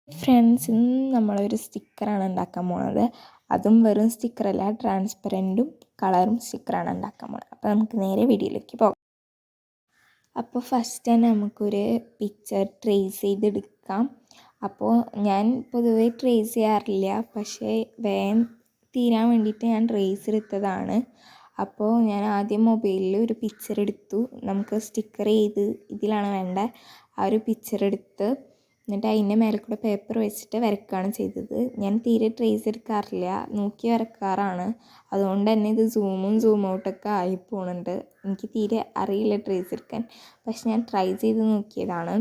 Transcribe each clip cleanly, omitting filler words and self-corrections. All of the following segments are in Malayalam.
ഫ്രണ്ട്സ്, ഇന്ന് നമ്മളൊരു സ്റ്റിക്കറാണ് ഉണ്ടാക്കാൻ പോണത്. അതും വെറും സ്റ്റിക്കറല്ല, ട്രാൻസ്പെറൻറ്റും കളറും സ്റ്റിക്കറാണ് ഉണ്ടാക്കാൻ പോണത്. അപ്പോൾ നമുക്ക് നേരെ വീഡിയോയിലേക്ക് പോകാം. അപ്പോൾ ഫസ്റ്റ് തന്നെ നമുക്കൊരു പിക്ചർ ട്രേസ് ചെയ്തെടുക്കാം. അപ്പോൾ ഞാൻ പൊതുവേ ട്രേസ് ചെയ്യാറില്ല, പക്ഷേ വേഗം തീരാൻ വേണ്ടിയിട്ട് ഞാൻ ട്രേസ് എടുത്തതാണ്. അപ്പോൾ ഞാൻ ആദ്യം മൊബൈലിൽ ഒരു പിക്ചർ എടുത്തു. നമുക്ക് സ്റ്റിക്കർ ചെയ്ത് ഇതിലാണ് വേണ്ട ആ ഒരു പിക്ചർ എടുത്ത് എന്നിട്ട് അതിൻ്റെ മേലെ കൂടെ പേപ്പർ വെച്ചിട്ട് വരയ്ക്കുകയാണ് ചെയ്തത്. ഞാൻ തീരെ ട്രേസ് എടുക്കാറില്ല, നോക്കി വരക്കാറാണ്. അതുകൊണ്ട് തന്നെ ഇത് സൂം ഔട്ടൊക്കെ ആയി പോകുന്നുണ്ട്. എനിക്ക് തീരെ അറിയില്ല ട്രേസ് എടുക്കാൻ, പക്ഷെ ഞാൻ ട്രൈ ചെയ്ത് നോക്കിയതാണ്.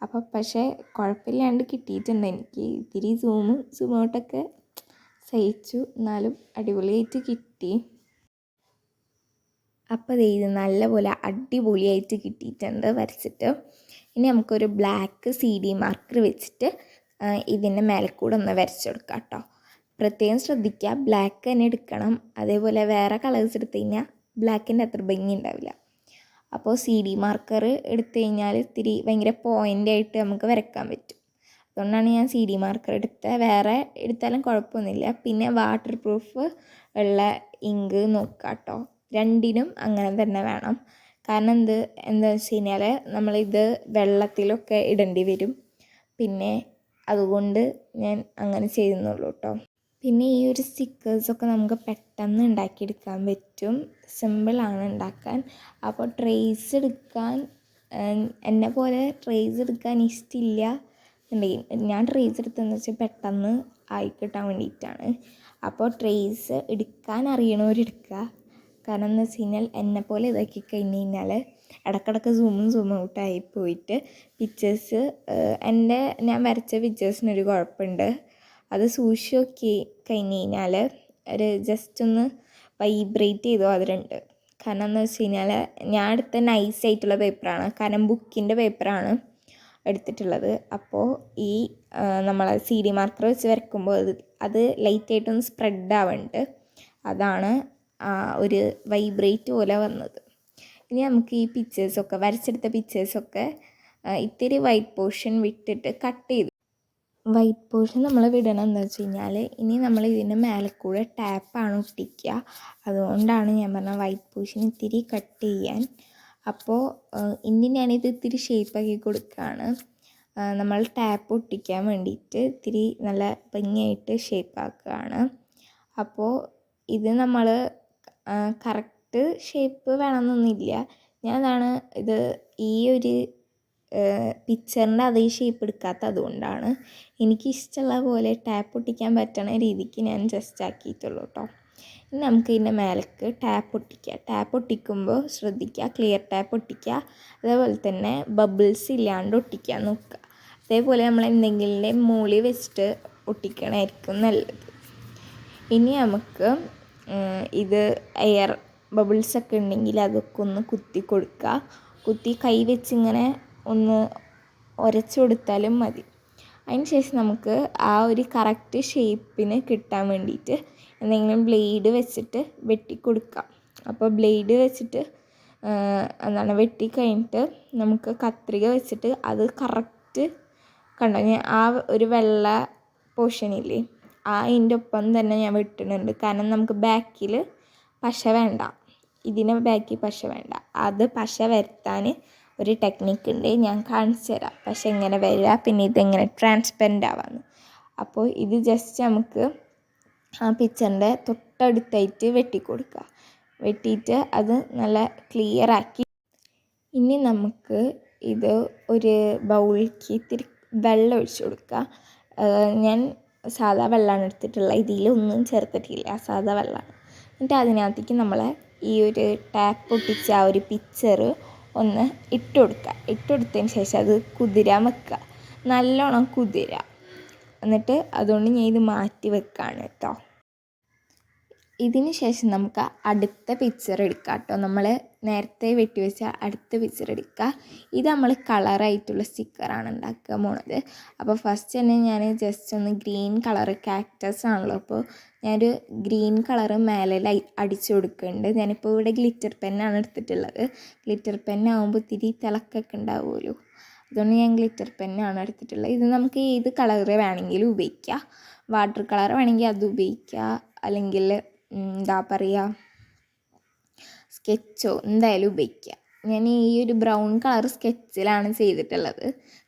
അപ്പോൾ പക്ഷേ കുഴപ്പമില്ലാണ്ട് കിട്ടിയിട്ടുണ്ട്. എനിക്ക് ഇത്തിരി സൂം ഔട്ടൊക്കെ സഹിച്ചു, എന്നാലും അടിപൊളിയായിട്ട് കിട്ടി. അപ്പോൾ ഇത് നല്ലപോലെ അടിപൊളിയായിട്ട് കിട്ടിയിട്ടുണ്ട് വരച്ചിട്ട്. ഇനി നമുക്കൊരു ബ്ലാക്ക് CD മാർക്കർ വെച്ചിട്ട് ഇതിൻ്റെ മേലെ കൂടെ ഒന്ന് വരച്ചു കൊടുക്കാം കേട്ടോ. പ്രത്യേകം ശ്രദ്ധിക്കുക, ബ്ലാക്ക് തന്നെ എടുക്കണം. അതേപോലെ വേറെ കളേഴ്സ് എടുത്തു കഴിഞ്ഞാൽ ബ്ലാക്കിൻ്റെ അത്ര ഭംഗി ഉണ്ടാവില്ല. അപ്പോൾ CD മാർക്കർ എടുത്തു കഴിഞ്ഞാൽ ഇത്തിരി ഭയങ്കര പോയിൻ്റായിട്ട് നമുക്ക് വരയ്ക്കാൻ പറ്റും. അതുകൊണ്ടാണ് ഞാൻ CD മാർക്കർ എടുത്തത്. വേറെ എടുത്താലും കുഴപ്പമൊന്നുമില്ല. പിന്നെ വാട്ടർ പ്രൂഫ് ഉള്ള ഇങ്ക് നോക്കുക കേട്ടോ. രണ്ടിനും അങ്ങനെ തന്നെ വേണം. കാരണം എന്താണെന്ന് വെച്ച് കഴിഞ്ഞാൽ നമ്മളിത് വെള്ളത്തിലൊക്കെ ഇടേണ്ടി വരും. പിന്നെ അതുകൊണ്ട് ഞാൻ അങ്ങനെ ചെയ്യുന്നുള്ളൂ കേട്ടോ. പിന്നെ ഈ ഒരു സ്റ്റിക്കേഴ്സൊക്കെ നമുക്ക് പെട്ടെന്ന് ഉണ്ടാക്കിയെടുക്കാൻ പറ്റും. സിമ്പിളാണ് ഉണ്ടാക്കാൻ. അപ്പോൾ ട്രേസ് എടുക്കാൻ എന്നെ പോലെ ട്രേസ് എടുക്കാൻ ഇഷ്ടമില്ല എന്നുണ്ടെങ്കിൽ ഞാൻ ട്രേസ് എടുത്തതെന്ന് വെച്ചാൽ പെട്ടെന്ന് ആയി കിട്ടാൻ വേണ്ടിയിട്ടാണ്. അപ്പോൾ ട്രേസ് എടുക്കാൻ അറിയണവരെടുക്കുക. കാരണം എന്ന് വെച്ച് കഴിഞ്ഞാൽ എന്നെപ്പോലെ ഇതാക്കി കഴിഞ്ഞ് കഴിഞ്ഞാൽ ഇടയ്ക്കിടയ്ക്ക് സൂം ഔട്ടായി പോയിട്ട് പിക്ചേഴ്സ് ഞാൻ വരച്ച പിക്ചേഴ്സിനൊരു കുഴപ്പമുണ്ട്. അത് സൂക്ഷിച്ച് നോക്കി കഴിഞ്ഞ് കഴിഞ്ഞാൽ ഒരു ജസ്റ്റ് ഒന്ന് വൈബ്രേറ്റ് ചെയ്തു അതിലുണ്ട്. കാരണം എന്ന് വെച്ച് കഴിഞ്ഞാൽ ഞാൻ എടുത്ത നൈസായിട്ടുള്ള പേപ്പറാണ്, കാരണം ബുക്കിൻ്റെ പേപ്പറാണ് എടുത്തിട്ടുള്ളത്. അപ്പോൾ ഈ നമ്മൾ CD മാർക്കർ വെച്ച് വരയ്ക്കുമ്പോൾ അത് ലൈറ്റായിട്ടൊന്ന് സ്പ്രെഡ് ആവുന്നുണ്ട്. അതാണ് ഒരു വൈബ്രേറ്റ് പോലെ വന്നത്. ഇനി നമുക്ക് ഈ പിക്ചേഴ്സൊക്കെ വരച്ചെടുത്ത പിക്ചേഴ്സൊക്കെ ഇത്തിരി വൈറ്റ് പോർഷൻ വിട്ടിട്ട് കട്ട് ചെയ്തു. വൈറ്റ് പോർഷൻ നമ്മൾ വിടണം എന്താ വെച്ച് കഴിഞ്ഞാൽ ഇനി നമ്മൾ ഇതിൻ്റെ മേലെ കൂടെ ടാപ്പാണ് ഒട്ടിക്കുക. അതുകൊണ്ടാണ് ഞാൻ പറഞ്ഞ വൈറ്റ് പോർഷൻ ഇത്തിരി കട്ട് ചെയ്യാൻ. അപ്പോൾ ഇനി ഞാനിത് ഇത്തിരി ഷേപ്പാക്കി കൊടുക്കുകയാണ്. നമ്മൾ ടാപ്പ് ഒട്ടിക്കാൻ വേണ്ടിയിട്ട് ഇത്തിരി നല്ല ഭംഗിയായിട്ട് ഷേപ്പാക്കുകയാണ്. അപ്പോൾ ഇത് നമ്മൾ കറക്റ്റ് ഷേപ്പ് വേണമെന്നൊന്നുമില്ല. ഞാനതാണ് ഇത് ഈ ഒരു പിക്ചറിൻ്റെ അതേ ഷേപ്പ് എടുക്കാത്ത, അതുകൊണ്ടാണ്. എനിക്കിഷ്ടമുള്ള പോലെ ടാപ്പ് ഒട്ടിക്കാൻ പറ്റണ രീതിക്ക് ഞാൻ ജസ്റ്റ് ആക്കിയിട്ടുള്ളൂ കേട്ടോ. ഇനി നമുക്ക് ഇതിൻ്റെ മേലേക്ക് ടാപ്പ് ഒട്ടിക്കുക. ടാപ്പ് ഒട്ടിക്കുമ്പോൾ ശ്രദ്ധിക്കുക, ക്ലിയർ ടാപ്പ് ഒട്ടിക്കുക. അതേപോലെ തന്നെ ബബിൾസ് ഇല്ലാണ്ട് ഒട്ടിക്കാൻ നോക്കുക. അതേപോലെ നമ്മൾ എന്തെങ്കിലും മൂളി വെച്ചിട്ട് ഒട്ടിക്കണമായിരിക്കും നല്ലത്. ഇനി നമുക്ക് ഇത് എയർ ബബിൾസൊക്കെ ഉണ്ടെങ്കിൽ അതൊക്കെ ഒന്ന് കുത്തി കൊടുക്കുക. കുത്തി കൈ വെച്ചിങ്ങനെ ഒന്ന് ഉരച്ചു കൊടുത്താലും മതി. അതിന് ശേഷം നമുക്ക് ആ ഒരു കറക്റ്റ് ഷേപ്പിന് കിട്ടാൻ വേണ്ടിയിട്ട് എന്തെങ്കിലും ബ്ലേഡ് വെച്ചിട്ട് വെട്ടിക്കൊടുക്കാം. അപ്പോൾ ബ്ലേഡ് വെച്ചിട്ട് വെട്ടിക്കഴിഞ്ഞിട്ട് നമുക്ക് കത്രിക വെച്ചിട്ട് അത് കറക്റ്റ് കണ്ടോ, ഞാൻ ആ ഒരു വെള്ള പോർഷനില്ലേ അതിൻ്റെ ഒപ്പം തന്നെ ഞാൻ വെട്ടുന്നുണ്ട്. കാരണം നമുക്ക് ബാക്കിൽ പശ വേണ്ട, ഇതിന് ബാക്കിൽ പശ വേണ്ട. അത് പശ വരുത്താൻ ഒരു ടെക്നിക്ക് ഉണ്ട്, ഞാൻ കാണിച്ചു തരാം. പശ എങ്ങനെ വരിക, പിന്നെ ഇതെങ്ങനെ ട്രാൻസ്പെറൻ്റ് ആവാമെന്ന്. അപ്പോൾ ഇത് ജസ്റ്റ് നമുക്ക് ആ പിക്ചറിൻ്റെ തൊട്ടടുത്തായിട്ട് വെട്ടിക്കൊടുക്കുക. വെട്ടിയിട്ട് അത് നല്ല ക്ലിയർ ആക്കി. ഇനി നമുക്ക് ഇത് ഒരു ബൗളിലേക്ക് ഇത്തിരി വെള്ളം ഒഴിച്ചു കൊടുക്കുക. ഞാൻ സാധാ വെള്ളമാണ് എടുത്തിട്ടുള്ളത്, ഇതിലൊന്നും ചേർത്തിട്ടില്ല, സാധാ വെള്ളമാണ്. എന്നിട്ട് അതിനകത്തേക്ക് നമ്മൾ ഈ ഒരു ടാപ്പ് ഒട്ടിച്ച ആ ഒരു പിക്ചർ ഒന്ന് ഇട്ട് കൊടുത്തതിന് ശേഷം അത് കുതിരാൻ വെക്കുക. നല്ലോണം കുതിരുക. എന്നിട്ട് അതുകൊണ്ട് ഞാൻ ഇത് മാറ്റി വെക്കുകയാണ് കേട്ടോ. ഇതിന് ശേഷം നമുക്ക് അടുത്ത പിക്ചർ എടുക്കാം കേട്ടോ. നമ്മൾ നേരത്തെ വെട്ടി വെച്ച അടുത്ത പിക്ചർ എടുക്കുക. ഇത് നമ്മൾ കളറായിട്ടുള്ള സ്റ്റിക്കറാണ് ഉണ്ടാക്കാൻ പോണത്. അപ്പോൾ ഫസ്റ്റ് തന്നെ ഞാൻ ജസ്റ്റ് ഒന്ന് ഗ്രീൻ കളർ, കാക്ടസ് ആണല്ലോ, അപ്പോൾ ഞാനൊരു ഗ്രീൻ കളറ് മേലെ അടിച്ചു കൊടുക്കുന്നുണ്ട്. ഞാനിപ്പോൾ ഇവിടെ ഗ്ലിറ്റർ പെന്നാണ് എടുത്തിട്ടുള്ളത്. ഗ്ലിറ്റർ പെന്നാകുമ്പോൾ ഇത്തിരി തിളക്കൊക്കെ ഉണ്ടാവുമല്ലോ, ഇതുകൊണ്ട് ഞാൻ ഗ്ലിറ്റർ പെന്നാണ് എടുത്തിട്ടുള്ളത്. ഇത് നമുക്ക് ഏത് കളർ വേണമെങ്കിലും ഉപയോഗിക്കാം. വാട്ടർ കളർ വേണമെങ്കിൽ അത് ഉപയോഗിക്കുക, അല്ലെങ്കിൽ എന്താ പറയുക സ്കെച്ചോ എന്തായാലും ഉപയോഗിക്കുക. ഞാൻ ഈ ഒരു ബ്രൗൺ കളർ സ്കെച്ചിലാണ് ചെയ്തിട്ടുള്ളത്.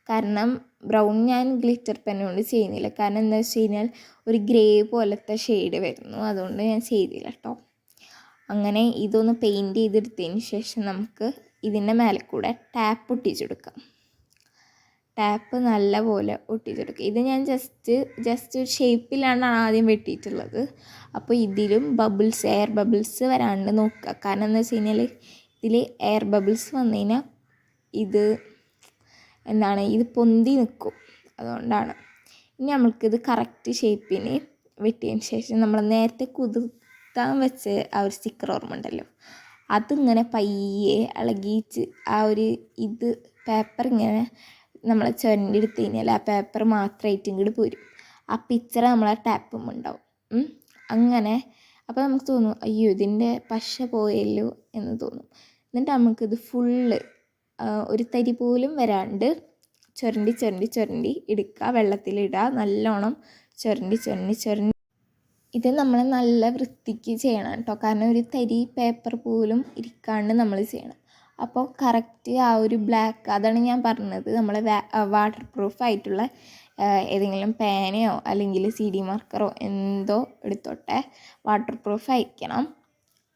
കാരണം ബ്രൗൺ ഞാൻ ഗ്ലിറ്റർ പെന്നുകൊണ്ട് ചെയ്യുന്നില്ല. കാരണം എന്താ വെച്ച് കഴിഞ്ഞാൽ ഒരു ഗ്രേ പോലത്തെ ഷെയ്ഡ് വരുന്നു, അതുകൊണ്ട് ഞാൻ ചെയ്തില്ല കേട്ടോ. അങ്ങനെ ഇതൊന്ന് പെയിൻറ്റ് ചെയ്തെടുത്തതിന് ശേഷം നമുക്ക് ഇതിൻ്റെ മേലെ കൂടെ ടാപ്പ് ഒട്ടിച്ചെടുക്കാം. ടാപ്പ് നല്ലപോലെ ഒട്ടിച്ചെടുക്കുക. ഇത് ഞാൻ ജസ്റ്റ് ഒരു ഷേപ്പിലാണ് ആദ്യം വെട്ടിയിട്ടുള്ളത്. അപ്പോൾ ഇതിലും എയർ ബബിൾസ് വരാണ്ട് നോക്കുക. കാരണം എന്താ വെച്ച് കഴിഞ്ഞാൽ ഇതിൽ എയർ ബബിൾസ് വന്നു കഴിഞ്ഞാൽ ഇത് ഇത് പൊന്തി നിൽക്കും, അതുകൊണ്ടാണ്. ഇനി നമ്മൾക്കിത് കറക്റ്റ് ഷേപ്പിന് വെട്ടിയതിന് ശേഷം നമ്മൾ നേരത്തെ കുതിർത്താൻ വെച്ച് ആ ഒരു സ്റ്റിക്കർ ഓർമ്മ ഉണ്ടല്ലോ, അതിങ്ങനെ പയ്യെ ഇളകിച്ച് ആ ഒരു പേപ്പർ ഇങ്ങനെ നമ്മൾ ചുരണ്ടെടുത്ത് കഴിഞ്ഞാൽ ആ പേപ്പർ മാത്രമായിട്ട് ഇങ്ങോട്ട് പോരും. ആ പിക്ചർ നമ്മളെ ടാപ്പും ഉണ്ടാവും. അങ്ങനെ അപ്പോൾ നമുക്ക് തോന്നും അയ്യോ ഇതിൻ്റെ പശ പോയല്ലോ എന്ന് തോന്നും. എന്നിട്ട് നമുക്കിത് ഫുള്ള് ഒരു തരി പോലും വരാണ്ട് ചുരണ്ടി എടുക്കുക, വെള്ളത്തിലിടുക, നല്ലോണം ചുരണ്ടി ഇത് നമ്മൾ നല്ല വൃത്തിക്ക് ചെയ്യണം കേട്ടോ. കാരണം ഒരു തരി പേപ്പർ പോലും ഇരിക്കാണ്ട് നമ്മൾ ചെയ്യണം. അപ്പോൾ കറക്റ്റ് ആ ഒരു ബ്ലാക്ക്, അതാണ് ഞാൻ പറഞ്ഞത്, നമ്മൾ വാട്ടർ പ്രൂഫ് ആയിട്ടുള്ള ഏതെങ്കിലും പേനയോ അല്ലെങ്കിൽ CD മാർക്കറോ എന്തോ എടുത്തോട്ടെ, വാട്ടർ പ്രൂഫ് ആയിരിക്കണം.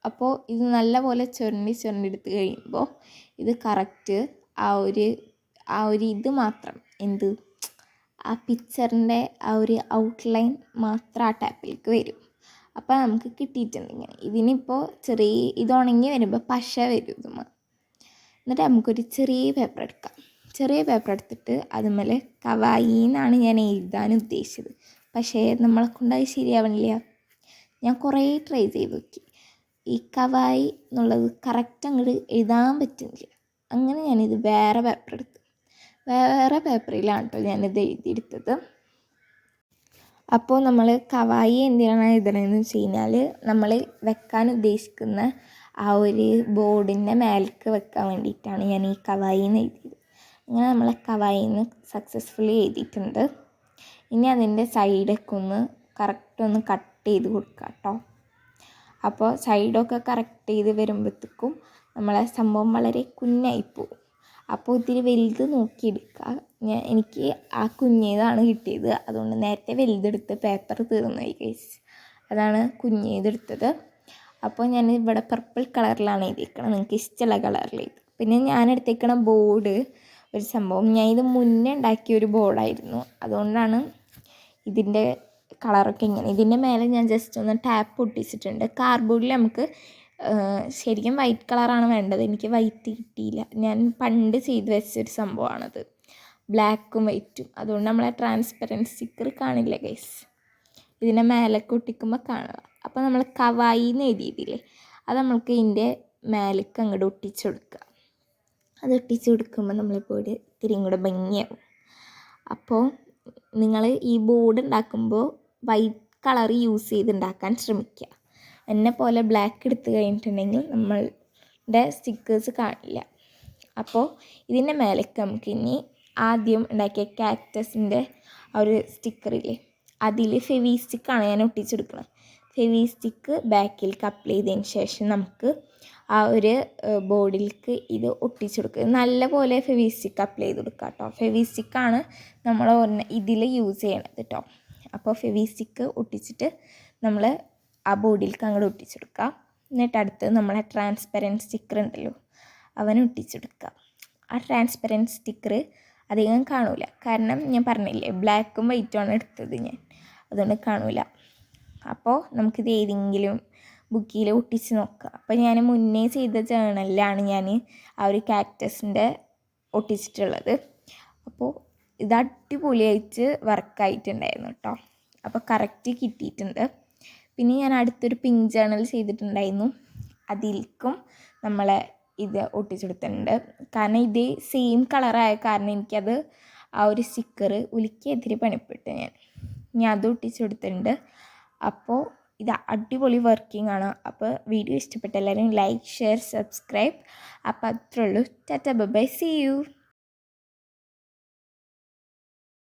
അപ്പോൾ ഇത് നല്ലപോലെ ചുരണ്ടി എടുത്ത് കഴിയുമ്പോൾ ഇത് കറക്റ്റ് ആ ഒരു ഇത് മാത്രം ആ പിക്ചറിൻ്റെ ആ ഒരു ഔട്ട്ലൈൻ മാത്രം ആ ടാപ്പിലേക്ക് വരും. അപ്പോൾ നമുക്ക് കിട്ടിയിട്ടുണ്ട് ഇങ്ങനെ. ഇതിനിപ്പോൾ ഇത് ഉണങ്ങി വരുമ്പോൾ പശ വരും ഇതുമ്മ. എന്നിട്ട് നമുക്കൊരു ചെറിയ പേപ്പർ എടുക്കാം. ചെറിയ പേപ്പർ എടുത്തിട്ട് അതുമേലെ കവായി എന്നാണ് ഞാൻ എഴുതാൻ ഉദ്ദേശിച്ചത്. പക്ഷേ നമ്മളെ കൊണ്ടത് ശരിയാവണില്ല. ഞാൻ കുറേ ട്രൈ ചെയ്ത് നോക്കി, ഈ കവായി എന്നുള്ളത് കറക്റ്റ് അങ്ങോട്ട് എഴുതാൻ പറ്റുന്നില്ല. അങ്ങനെ ഞാനിത് വേറെ പേപ്പറിലാണ് കേട്ടോ ഞാനിത് എഴുതിയെടുത്തത്. അപ്പോൾ നമ്മൾ കവായി എന്തിനാണ് എഴുതണമെന്ന് വെച്ച് കഴിഞ്ഞാൽ നമ്മൾ വെക്കാൻ ഉദ്ദേശിക്കുന്ന ആ ഒരു ബോർഡിൻ്റെ മേലേക്ക് വെക്കാൻ വേണ്ടിയിട്ടാണ് ഞാൻ ഈ കവായിന്ന് എഴുതിയത്. അങ്ങനെ നമ്മൾ കവായിന്ന് സക്സസ്ഫുള്ളി എഴുതിയിട്ടുണ്ട്. ഇനി അതിൻ്റെ സൈഡൊക്കെ ഒന്ന് കറക്റ്റ് കട്ട് ചെയ്ത് കൊടുക്കുക കേട്ടോ. അപ്പോൾ സൈഡൊക്കെ കറക്റ്റ് ചെയ്ത് വരുമ്പോഴത്തേക്കും നമ്മളെ സംഭവം വളരെ കുഞ്ഞായിപ്പോവും. അപ്പോൾ ഇത്തിരി വലുത് നോക്കിയെടുക്കുക. എനിക്ക് ആ കുഞ്ഞേതാണ് കിട്ടിയത്, അതുകൊണ്ട് നേരത്തെ വലുതെടുത്ത് പേപ്പർ തീർന്നുപോയി ഗൈസ്, അതാണ് കുഞ്ഞേതെടുത്തത്. അപ്പോൾ ഞാൻ ഇവിടെ പർപ്പിൾ കളറിലാണ് എഴുതിയിരിക്കണം, നിങ്ങൾക്ക് ഇഷ്ടമുള്ള കളറിൽ എഴുതി. പിന്നെ ഞാൻ എടുത്തേക്കണ ബോർഡ് ഒരു സംഭവം ഞാൻ ഇത് മുന്നേ ഉണ്ടാക്കിയൊരു ബോർഡായിരുന്നു, അതുകൊണ്ടാണ് ഇതിൻ്റെ കളറൊക്കെ ഇങ്ങനെ. ഇതിൻ്റെ മേലെ ഞാൻ ജസ്റ്റ് ഒന്ന് ടാപ്പ് ഒട്ടിച്ചിട്ടുണ്ട്. കാർഡ്ബോർഡിൽ നമുക്ക് ശരിക്കും വൈറ്റ് കളറാണ് വേണ്ടത്, എനിക്ക് വൈറ്റ് കിട്ടിയില്ല. ഞാൻ പണ്ട് ചെയ്ത് വെച്ചൊരു സംഭവമാണത്, ബ്ലാക്കും വൈറ്റും. അതുകൊണ്ട് നമ്മളെ ട്രാൻസ്പെറൻറ്റ് സ്റ്റിക്കർ കാണില്ല ഗൈസ്, ഇതിൻ്റെ മേലൊക്കെ ഒട്ടിക്കുമ്പോൾ കാണുക. അപ്പോൾ നമ്മൾ കവായിന്ന് എഴുതിയില്ലേ, അത് നമ്മൾക്ക് ഇതിൻ്റെ മേലേക്ക് അങ്ങോട്ട് ഒട്ടിച്ച് കൊടുക്കുക. അത് ഒട്ടിച്ച് കൊടുക്കുമ്പോൾ നമ്മളിപ്പോൾ ഇത്തിരിയും കൂടെ ഭംഗിയാവും. അപ്പോൾ നിങ്ങൾ ഈ ബോർഡ് ഉണ്ടാക്കുമ്പോൾ വൈറ്റ് കളർ യൂസ് ചെയ്ത് ഉണ്ടാക്കാൻ ശ്രമിക്കുക. എന്നെ പോലെ ബ്ലാക്ക് എടുത്ത് കഴിഞ്ഞിട്ടുണ്ടെങ്കിൽ നമ്മളുടെ സ്റ്റിക്കേഴ്സ് കാണില്ല. അപ്പോൾ ഇതിൻ്റെ മേലേക്ക് നമുക്ക് ഇനി ആദ്യം ഉണ്ടാക്കിയ കാക്ടസിൻ്റെ ആ ഒരു സ്റ്റിക്കറില്ലേ, അതിൽ ഫെവി സ്റ്റിക്കാണ് ഞാൻ ഒട്ടിച്ചെടുക്കുന്നത്. ഫെവി സ്റ്റിക്ക് ബാക്കിലേക്ക് അപ്ലൈ ചെയ്തതിന് ശേഷം നമുക്ക് ആ ഒരു ബോർഡിലേക്ക് ഇത് ഒട്ടിച്ചെടുക്കുക. നല്ലപോലെ ഫെവി സ്റ്റിക്ക് അപ്ലൈ ചെയ്ത് കൊടുക്കുക കേട്ടോ. ഫെവി സ്റ്റിക്കാണ് നമ്മൾ ഇതിൽ യൂസ് ചെയ്യണത് കേട്ടോ. അപ്പോൾ ഫെവി സ്റ്റിക്ക് ഒട്ടിച്ചിട്ട് നമ്മൾ ആ ബോർഡിലേക്ക് അങ്ങോട്ട് ഒട്ടിച്ചെടുക്കുക. എന്നിട്ട് അടുത്ത് നമ്മളെ ട്രാൻസ്പെറൻറ്റ് സ്റ്റിക്കർ ഉണ്ടല്ലോ, അവൻ ഒട്ടിച്ചെടുക്കുക. ആ ട്രാൻസ്പെറൻറ്റ് സ്റ്റിക്കർ അധികം കാണൂല, കാരണം ഞാൻ പറഞ്ഞില്ലേ ബ്ലാക്കും വൈറ്റുമാണ് എടുത്തത് ഞാൻ, അതുകൊണ്ട് കാണൂല. അപ്പോൾ നമുക്കിത് ഏതെങ്കിലും ബുക്കിൽ ഒട്ടിച്ച് നോക്കാം. അപ്പോൾ ഞാൻ മുന്നേ ചെയ്ത ജേണലിലാണ് ഞാൻ ആ ഒരു കാക്ടസിൻ്റെ ഒട്ടിച്ചിട്ടുള്ളത്. അപ്പോൾ ഇത് അടിപൊളിയായിട്ട് വർക്കായിട്ടുണ്ടായിരുന്നു കേട്ടോ. അപ്പോൾ കറക്റ്റ് കിട്ടിയിട്ടുണ്ട്. പിന്നെ ഞാൻ അടുത്തൊരു പിങ്ക് ജേണൽ ചെയ്തിട്ടുണ്ടായിരുന്നു, അതിലേക്കും നമ്മളെ ഇത് ഒട്ടിച്ചെടുത്തിട്ടുണ്ട്. കാരണം ഇത് സെയിം കളറായ കാരണം എനിക്കത് ആ ഒരു സ്റ്റിക്കർ ഉലിക്കെതിരെ പണിപ്പെട്ടു ഞാൻ അത് ഒട്ടിച്ചെടുത്തിട്ടുണ്ട്. അപ്പോൾ ഇത് അടിപൊളി വർക്കിംഗ് ആണ്. അപ്പോൾ വീഡിയോ ഇഷ്ടപ്പെട്ട എല്ലാവരും ലൈക്ക്, ഷെയർ, സബ്സ്ക്രൈബ്. അപ്പോൾ അത്രേ ഉള്ളൂ. Tata bye, see U.